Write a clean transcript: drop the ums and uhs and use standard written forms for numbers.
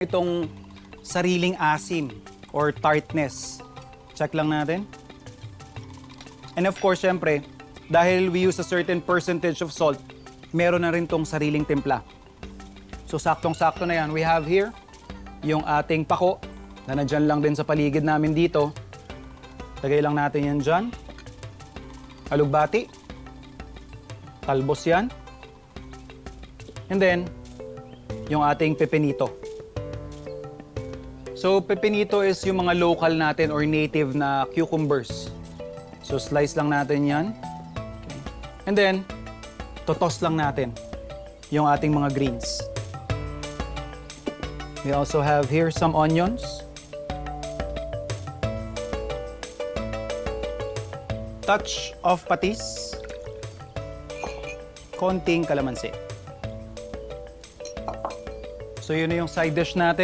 Itong sariling asim or tartness. Check lang natin. And of course, syempre, dahil we use a certain percentage of salt, meron na rin tong sariling timpla. So saktong-sakto na yan. We have here yung ating pako na nandyan lang din sa paligid namin dito. Lagay lang natin yan dyan. Alugbati. Talbos yan. And then, yung ating pepinito. So, pepinito is yung mga local natin or native na cucumbers. So, slice lang natin yan. Okay. And then, totos lang natin yung ating mga greens. We also have here some onions. Touch of patis. Konting kalamansi. So, yun na yung side dish natin.